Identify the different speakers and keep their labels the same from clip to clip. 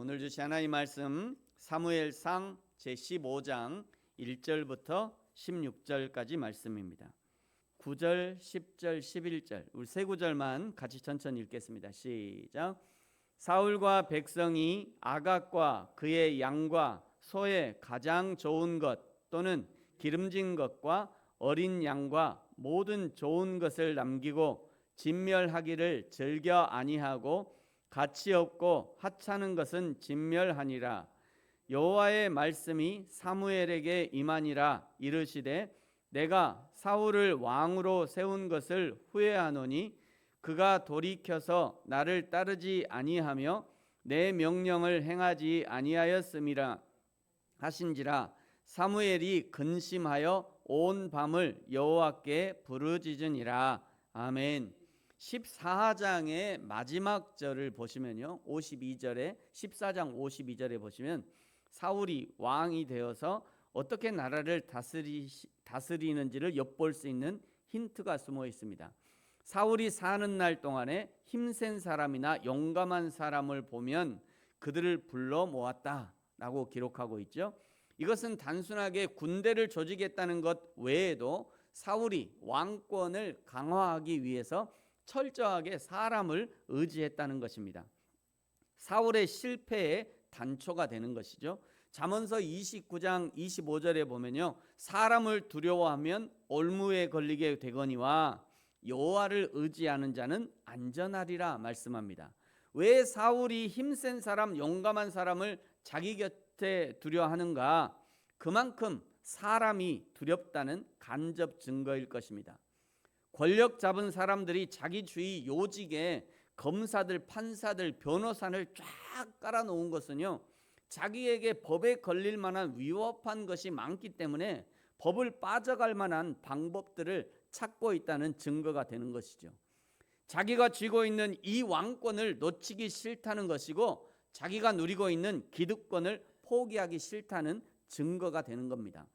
Speaker 1: 오늘 주신 하나님 말씀 사무엘상 제15장 1절부터 16절까지 말씀입니다. 9절, 10절, 11절 우리 세 구절만 같이 천천히 읽겠습니다. 시작. 사울과 백성이 아각과 그의 양과 소의 가장 좋은 것 또는 기름진 것과 어린 양과 모든 좋은 것을 남기고 진멸하기를 즐겨 아니하고 가치 없고 하찮은 것은 진멸하니라. 여호와의 말씀이 사무엘에게 임하니라. 이르시되 내가 사울을 왕으로 세운 것을 후회하노니 그가 돌이켜서 나를 따르지 아니하며 내 명령을 행하지 아니하였음이라 하신지라. 사무엘이 근심하여 온 밤을 여호와께 부르짖으니라. 아멘. 14장의 마지막 절을 보시면요, 52절에 14장 52절에 보시면 사울이 왕이 되어서 어떻게 나라를 다스리는지를 엿볼 수 있는 힌트가 숨어 있습니다. 사울이 사는 날 동안에 힘센 사람이나 용감한 사람을 보면 그들을 불러 모았다라고 기록하고 있죠. 이것은 단순하게 군대를 조직했다는 것 외에도 사울이 왕권을 강화하기 위해서 철저하게 사람을 의지했다는 것입니다. 사울의 실패의 단초가 되는 것이죠. 잠언서 29장 25절에 보면요, 사람을 두려워하면 올무에 걸리게 되거니와 여호와를 의지하는 자는 안전하리라 말씀합니다. 왜 사울이 힘센 사람, 용감한 사람을 자기 곁에 두려워하는가? 그만큼 사람이 두렵다는 간접 증거일 것입니다. 권력 잡은 사람들이 자기 주위 요직에 검사들, 판사들, 변호사를 쫙 깔아놓은 것은요, 자기에게 법에 걸릴 만한 위법한 것이 많기 때문에 법을 빠져갈 만한 방법들을 찾고 있다는 증거가 되는 것이죠. 자기가 쥐고 있는 이 왕권을 놓치기 싫다는 것이고 자기가 누리고 있는 기득권을 포기하기 싫다는 증거가 되는 겁니다.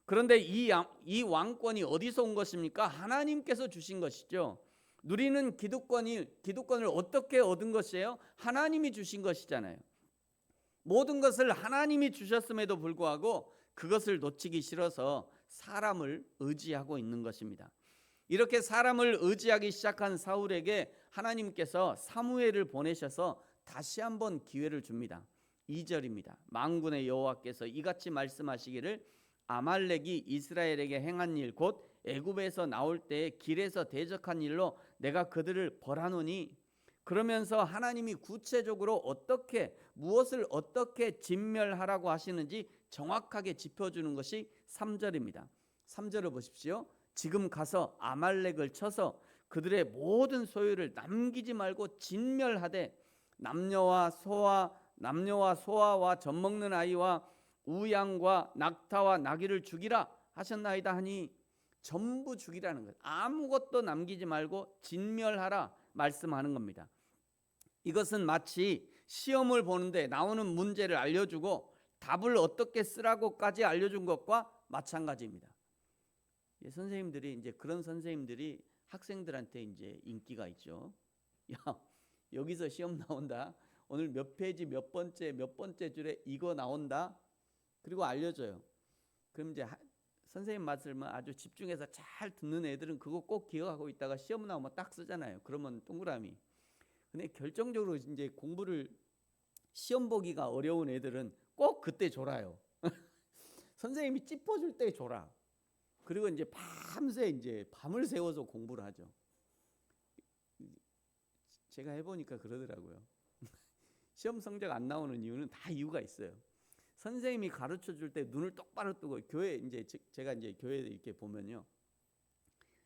Speaker 1: 그런데 이 왕권이 어디서 온 것입니까? 하나님께서 주신 것이죠. 누리는 기득권을 어떻게 얻은 것이에요? 하나님이 주신 것이잖아요. 모든 것을 하나님이 주셨음에도 불구하고 그것을 놓치기 싫어서 사람을 의지하고 있는 것입니다. 이렇게 사람을 의지하기 시작한 사울에게 하나님께서 사무엘을 보내셔서 다시 한번 기회를 줍니다. 2절입니다. 만군의 여호와께서 이같이 말씀하시기를 아말렉이 이스라엘에게 행한 일 곧 애굽에서 나올 때 길에서 대적한 일로 내가 그들을 벌하노니. 그러면서 하나님이 구체적으로 무엇을 어떻게 진멸하라고 하시는지 정확하게 짚어주는 것이 3절입니다. 3절을 보십시오. 지금 가서 아말렉을 쳐서 그들의 모든 소유를 남기지 말고 진멸하되 남녀와 소아와 젖먹는 아이와 우양과 낙타와 나귀를 죽이라 하셨나이다 하니 전부 죽이라는 거예요. 아무것도 남기지 말고 진멸하라 말씀하는 겁니다. 이것은 마치 시험을 보는데 나오는 문제를 알려주고 답을 어떻게 쓰라고까지 알려준 것과 마찬가지입니다. 선생님들이 이제 그런 선생님들이 학생들한테 이제 인기가 있죠. 야, 여기서 시험 나온다. 오늘 몇 페이지 몇 번째 줄에 이거 나온다. 그리고 알려줘요. 그럼 이제 선생님 말씀을 아주 집중해서 잘 듣는 애들은 그거 꼭 기억하고 있다가 시험 나오면 딱 쓰잖아요. 그러면 동그라미. 근데 결정적으로 이제 공부를 시험 보기가 어려운 애들은 꼭 그때 졸아요. 선생님이 짚어줄 때 졸아. 그리고 이제 밤새 이제 밤을 새워서 공부를 하죠. 제가 해보니까 그러더라고요. 시험 성적 안 나오는 이유는 다 이유가 있어요. 선생님이 가르쳐 줄 때 눈을 똑바로 뜨고 제가 이제 교회 이렇게 보면요,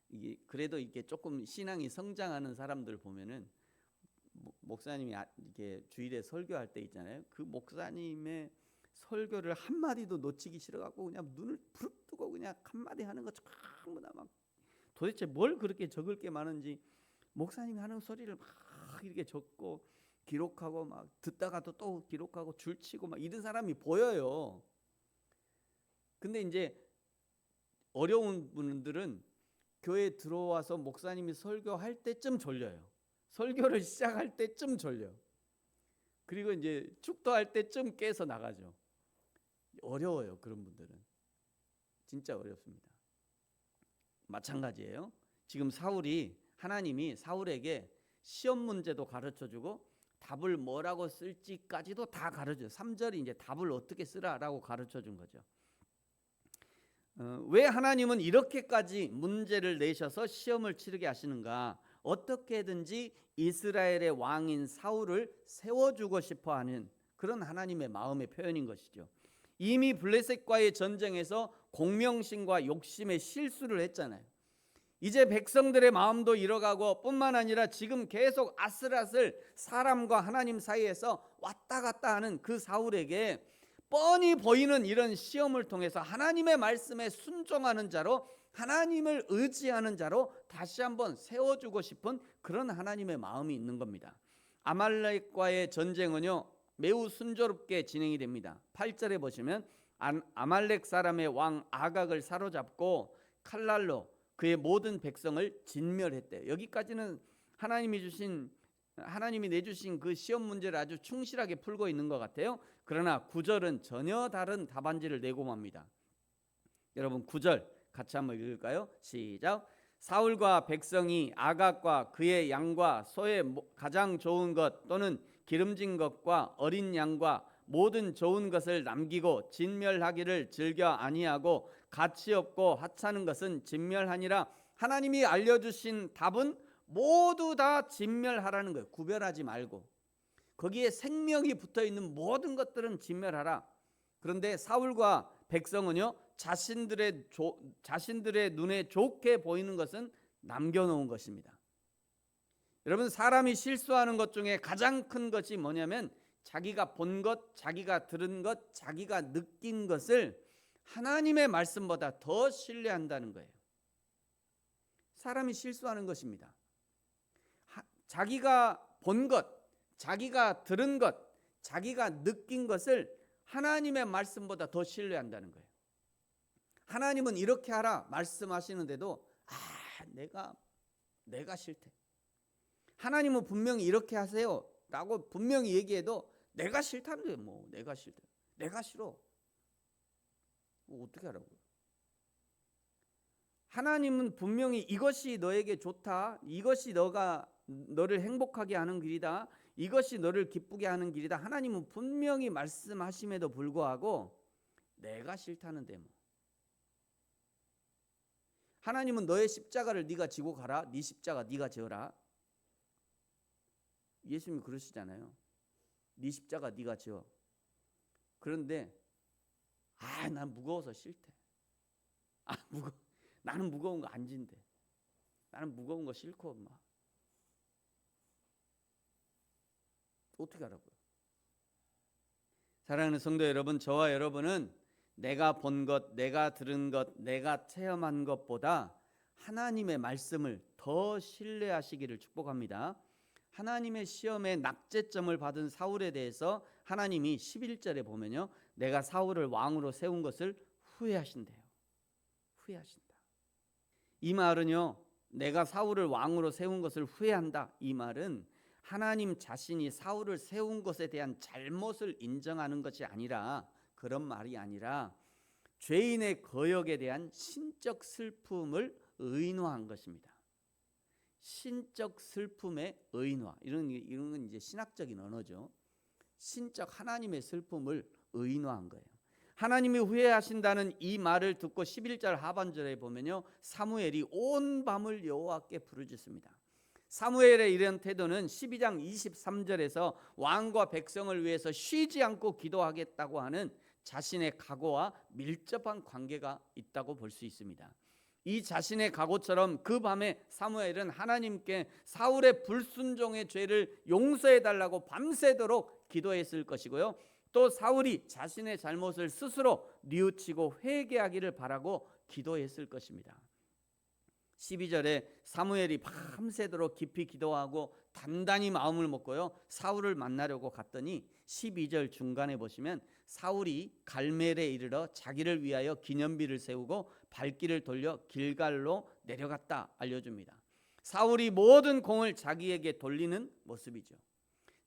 Speaker 1: 이게 그래도 이렇게 조금 신앙이 성장하는 사람들 보면은 목사님이 이렇게 주일에 설교할 때 있잖아요. 그 목사님의 설교를 한 마디도 놓치기 싫어갖고 그냥 눈을 부릅뜨고 그냥 한 마디 하는 거 전부 다 막 도대체 뭘 그렇게 적을 게 많은지 목사님이 하는 소리를 막 이렇게 적고 기록하고 막 듣다가도 또 기록하고 줄치고 막 이런 사람이 보여요. 근데 이제 어려운 분들은 교회에 들어와서 목사님이 설교할 때쯤 졸려요. 설교를 시작할 때쯤 졸려. 그리고 이제 축도할 때쯤 깨서 나가죠. 어려워요. 그런 분들은 진짜 어렵습니다. 마찬가지예요. 지금 하나님이 사울에게 시험 문제도 가르쳐주고 답을 뭐라고 쓸지까지도 다 가르쳐줘요. 3절이 이제 답을 어떻게 쓰라라고 가르쳐준 거죠. 왜 하나님은 이렇게까지 문제를 내셔서 시험을 치르게 하시는가? 어떻게든지 이스라엘의 왕인 사울을 세워주고 싶어하는 그런 하나님의 마음의 표현인 것이죠. 이미 블레셋과의 전쟁에서 공명심과 욕심의 실수를 했잖아요. 이제 백성들의 마음도 잃어가고 뿐만 아니라 지금 계속 아슬아슬 사람과 하나님 사이에서 왔다 갔다 하는 그 사울에게 뻔히 보이는 이런 시험을 통해서 하나님의 말씀에 순종하는 자로, 하나님을 의지하는 자로 다시 한번 세워주고 싶은 그런 하나님의 마음이 있는 겁니다. 아말렉과의 전쟁은요 매우 순조롭게 진행이 됩니다. 8절에 보시면 아말렉 사람의 왕 아각을 사로잡고 칼날로 그의 모든 백성을 진멸했대요. 여기까지는 하나님이 내주신 그 시험 문제를 아주 충실하게 풀고 있는 것 같아요. 그러나 9절은 전혀 다른 답안지를 내고 맙니다. 여러분 9절 같이 한번 읽을까요? 시작. 사울과 백성이 아각과 그의 양과 소의 가장 좋은 것 또는 기름진 것과 어린 양과 모든 좋은 것을 남기고 진멸하기를 즐겨 아니하고 가치 없고 하찮은 것은 진멸하니라. 하나님이 알려주신 답은 모두 다 진멸하라는 거예요. 구별하지 말고 거기에 생명이 붙어있는 모든 것들은 진멸하라. 그런데 사울과 백성은요 자신들의 눈에 좋게 보이는 것은 남겨놓은 것입니다. 여러분 사람이 실수하는 것 중에 가장 큰 것이 뭐냐면 자기가 본 것, 자기가 들은 것, 자기가 느낀 것을 하나님의 말씀보다 더 신뢰한다는 거예요. 사람이 실수하는 것입니다. 자기가 본 것, 자기가 들은 것, 자기가 느낀 것을 하나님의 말씀보다 더 신뢰한다는 거예요. 하나님은 이렇게 하라 말씀하시는데도 내가 싫대. 하나님은 분명히 이렇게 하세요 라고 분명히 얘기해도 내가 싫다는데 내가 싫대. 내가 싫어. 어떻게 하라고요? 하나님은 분명히 이것이 너에게 좋다. 이것이 너를 행복하게 하는 길이다. 이것이 너를 기쁘게 하는 길이다. 하나님은 분명히 말씀하심에도 불구하고 내가 싫다는데 하나님은 너의 십자가를 네가 지고 가라. 네 십자가 네가 지어라. 예수님이 그러시잖아요. 네 십자가 네가 지어. 그런데 난 무거워서 싫대. 나는 무거운 거 안 진대. 나는 무거운 거 싫고 어떻게 하라고요? 사랑하는 성도 여러분, 저와 여러분은 내가 본 것, 내가 들은 것, 내가 체험한 것보다 하나님의 말씀을 더 신뢰하시기를 축복합니다. 하나님의 시험에 낙제점을 받은 사울에 대해서 하나님이 11절에 보면요, 내가 사울을 왕으로 세운 것을 후회하신대요. 후회하신다. 이 말은요, 내가 사울을 왕으로 세운 것을 후회한다. 이 말은 하나님 자신이 사울을 세운 것에 대한 잘못을 인정하는 것이 아니라, 그런 말이 아니라 죄인의 거역에 대한 신적 슬픔을 의노한 것입니다. 신적 슬픔의 의노화, 이런 건 이제 신학적인 언어죠. 신적 하나님의 슬픔을 의노한 거예요. 하나님이 후회하신다는 이 말을 듣고 11절 하반절에 보면요, 사무엘이 온 밤을 여호와께 부르짖습니다. 사무엘의 이런 태도는 12장 23절에서 왕과 백성을 위해서 쉬지 않고 기도하겠다고 하는 자신의 각오와 밀접한 관계가 있다고 볼 수 있습니다. 이 자신의 각오처럼 그 밤에 사무엘은 하나님께 사울의 불순종의 죄를 용서해 달라고 밤새도록 기도했을 것이고요, 또 사울이 자신의 잘못을 스스로 뉘우치고 회개하기를 바라고 기도했을 것입니다. 12절에 사무엘이 밤새도록 깊이 기도하고 단단히 마음을 먹고요, 사울을 만나려고 갔더니 12절 중간에 보시면 사울이 갈멜에 이르러 자기를 위하여 기념비를 세우고 발길을 돌려 길갈로 내려갔다 알려줍니다. 사울이 모든 공을 자기에게 돌리는 모습이죠.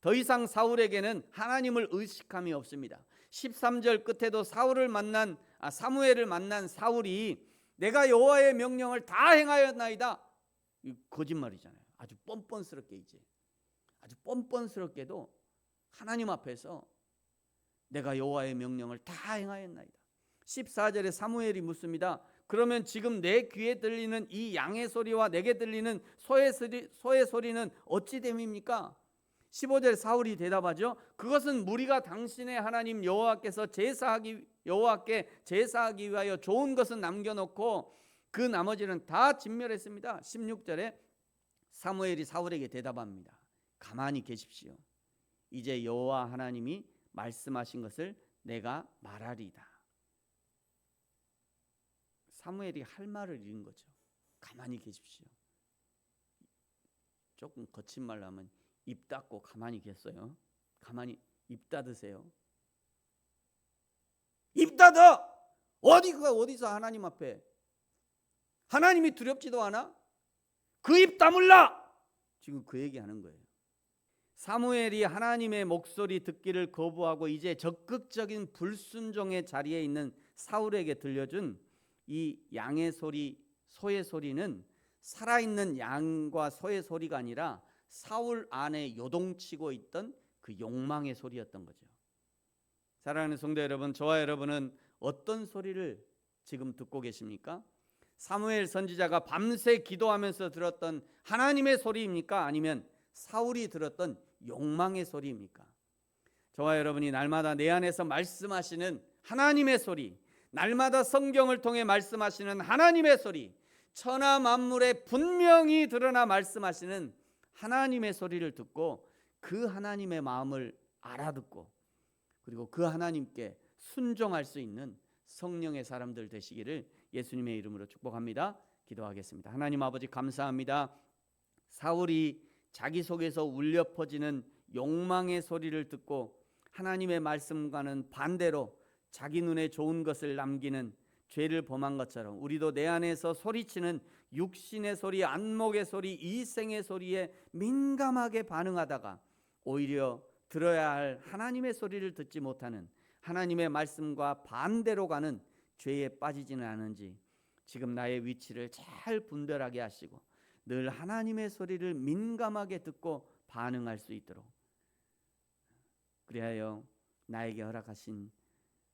Speaker 1: 더 이상 사울에게는 하나님을 의식함이 없습니다. 13절 끝에도 사무엘을 만난 사울이 내가 여호와의 명령을 다 행하였나이다. 거짓말이잖아요. 아주 뻔뻔스럽게도 하나님 앞에서 내가 여호와의 명령을 다 행하였나이다. 14절에 사무엘이 묻습니다. 그러면 지금 내 귀에 들리는 이 양의 소리와 내게 들리는 소의 소리는 어찌 됨입니까? 15절 사울이 대답하죠. 그것은 무리가 당신의 하나님 여호와께 제사하기 위하여 좋은 것은 남겨놓고 그 나머지는 다 진멸했습니다. 16절에 사무엘이 사울에게 대답합니다. 가만히 계십시오. 이제 여호와 하나님이 말씀하신 것을 내가 말하리이다. 사무엘이 할 말을 잃은 거죠. 가만히 계십시오. 조금 거친 말로 하면 입 닫고 가만히 계세요. 가만히 입 닫으세요. 입 닫아! 어디서 하나님 앞에 하나님이 두렵지도 않아? 그 입 다물라! 지금 그 얘기하는 거예요. 사무엘이 하나님의 목소리 듣기를 거부하고 이제 적극적인 불순종의 자리에 있는 사울에게 들려준 이 양의 소리, 소의 소리는 살아있는 양과 소의 소리가 아니라 사울 안에 요동치고 있던 그 욕망의 소리였던 거죠. 사랑하는 성도 여러분, 저와 여러분은 어떤 소리를 지금 듣고 계십니까? 사무엘 선지자가 밤새 기도하면서 들었던 하나님의 소리입니까? 아니면 사울이 들었던 욕망의 소리입니까? 저와 여러분이 날마다 내 안에서 말씀하시는 하나님의 소리, 날마다 성경을 통해 말씀하시는 하나님의 소리, 천하 만물에 분명히 드러나 말씀하시는 하나님의 소리를 듣고 그 하나님의 마음을 알아듣고 그리고 그 하나님께 순종할 수 있는 성령의 사람들 되시기를 예수님의 이름으로 축복합니다. 기도하겠습니다. 하나님 아버지 감사합니다. 사울이 자기 속에서 울려 퍼지는 욕망의 소리를 듣고 하나님의 말씀과는 반대로 자기 눈에 좋은 것을 남기는 죄를 범한 것처럼 우리도 내 안에서 소리치는 육신의 소리, 안목의 소리, 이생의 소리에 민감하게 반응하다가 오히려 들어야 할 하나님의 소리를 듣지 못하는 하나님의 말씀과 반대로 가는 죄에 빠지지는 않은지 지금 나의 위치를 잘 분별하게 하시고 늘 하나님의 소리를 민감하게 듣고 반응할 수 있도록 그리하여 나에게 허락하신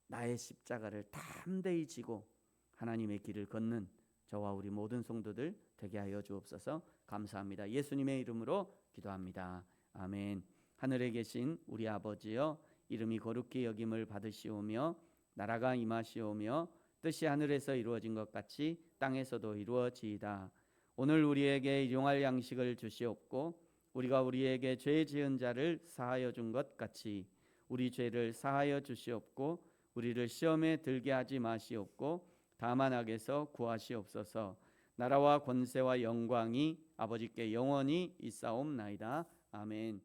Speaker 1: 나의 십자가를 담대히 지고 하나님의 길을 걷는 저와 우리 모든 성도들 되게 하여 주옵소서. 감사합니다. 예수님의 이름으로 기도합니다. 아멘. 하늘에 계신 우리 아버지여, 이름이 거룩히 여김을 받으시오며 나라가 임하시오며 뜻이 하늘에서 이루어진 것 같이 땅에서도 이루어지이다. 오늘 우리에게 일용할 양식을 주시옵고 우리가 우리에게 죄 지은 자를 사하여 준 것 같이 우리 죄를 사하여 주시옵고 우리를 시험에 들게 하지 마시옵고 다만 악에서 구하시옵소서. 나라와 권세와 영광이 아버지께 영원히 있사옵나이다. 아멘.